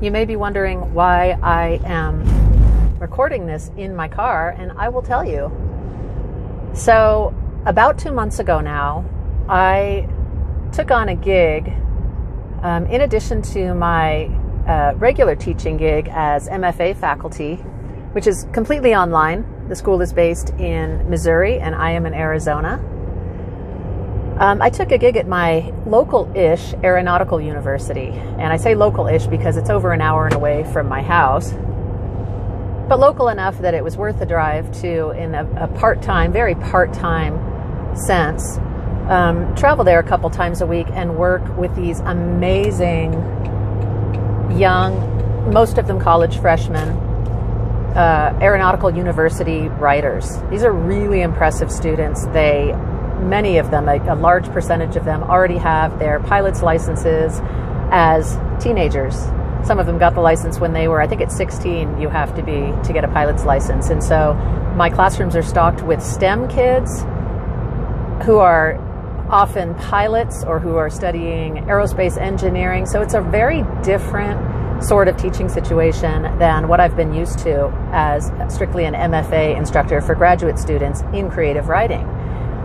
You may be wondering why I am recording this in my car, and I will tell you. So, about 2 months ago now, I took on a gig in addition to my regular teaching gig as MFA faculty, which is completely online. The school is based in Missouri, and I am in Arizona. I took a gig at my local-ish aeronautical university, and I say local-ish because it's over an hour and away from my house, but local enough that it was worth the drive to, in a part-time, very part-time sense, travel there a couple times a week and work with these amazing young, most of them college freshmen, aeronautical university writers. These are really impressive students. Many of them, a large percentage of them, already have their pilot's licenses as teenagers. Some of them got the license when they were, I think it's 16 you have to be to get a pilot's license. And so my classrooms are stocked with STEM kids who are often pilots or who are studying aerospace engineering. So it's a very different sort of teaching situation than what I've been used to as strictly an MFA instructor for graduate students in creative writing.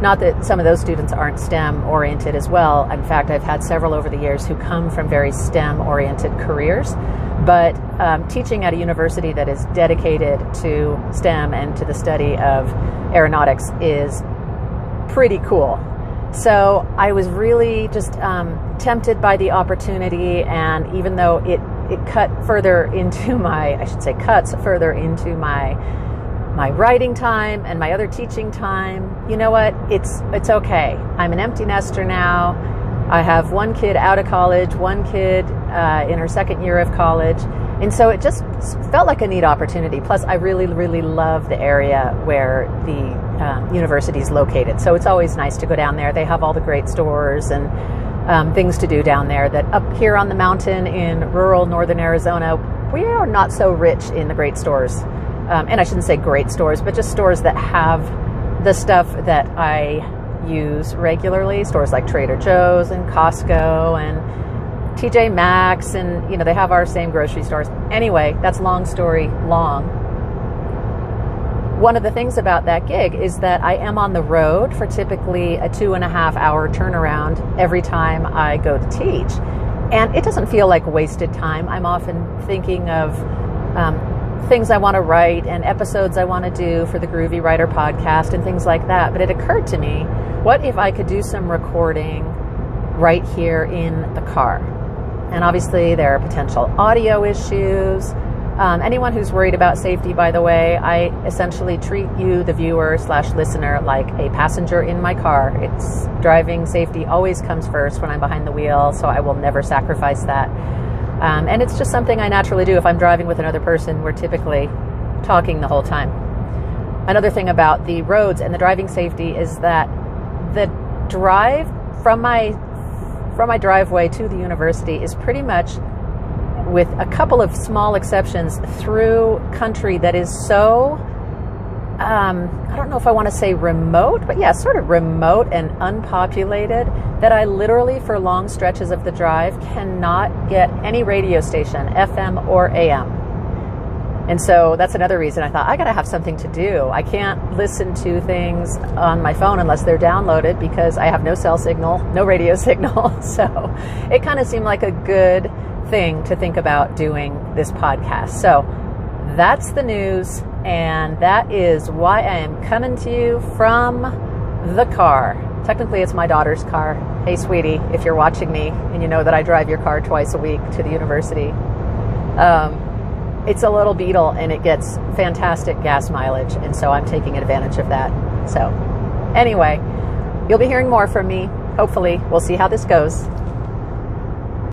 Not that some of those students aren't STEM oriented as well. In fact, I've had several over the years who come from very STEM oriented careers, but teaching at a university that is dedicated to STEM and to the study of aeronautics is pretty cool. So I was really just tempted by the opportunity, and even though it cut further into cuts further into my writing time and my other teaching time, you know what? It's okay. I'm an empty nester now. I have one kid out of college, one kid in her second year of college. And so it just felt like a neat opportunity. Plus, I really, really love the area where the university is located. So it's always nice to go down there. They have all the great stores and things to do down there that up here on the mountain in rural northern Arizona, we are not so rich in the great stores. And I shouldn't say great stores, but just stores that have the stuff that I use regularly. Stores like Trader Joe's and Costco and TJ Maxx, and they have our same grocery stores. Anyway, that's long story long. One of the things about that gig is that I am on the road for typically a 2.5 hour turnaround every time I go to teach. And it doesn't feel like wasted time. I'm often thinking of things I want to write and episodes I want to do for the Groovy Writer Podcast and things like that. But it occurred to me, what if I could do some recording right here in the car? And obviously there are potential audio issues. Anyone who's worried about safety, by the way, I essentially treat you, the viewer/listener, like a passenger in my car. It's driving safety always comes first when I'm behind the wheel, so I will never sacrifice that. And it's just something I naturally do. If I'm driving with another person, we're typically talking the whole time. Another thing about the roads and the driving safety is that the drive from my driveway to the university is pretty much, with a couple of small exceptions, through country that is so, I don't know if I want to say remote, but yeah, sort of remote and unpopulated, that I literally, for long stretches of the drive, cannot get any radio station, FM or AM. And so that's another reason I thought, I got to have something to do. I can't listen to things on my phone unless they're downloaded because I have no cell signal, no radio signal. So it kind of seemed like a good thing to think about doing this podcast. So that's the news, and that is why I am coming to you from the car. Technically, it's my daughter's car. Hey, sweetie, if you're watching me and you know that I drive your car twice a week to the university, it's a little Beetle and it gets fantastic gas mileage, and so I'm taking advantage of that. So anyway, you'll be hearing more from me. Hopefully, we'll see how this goes.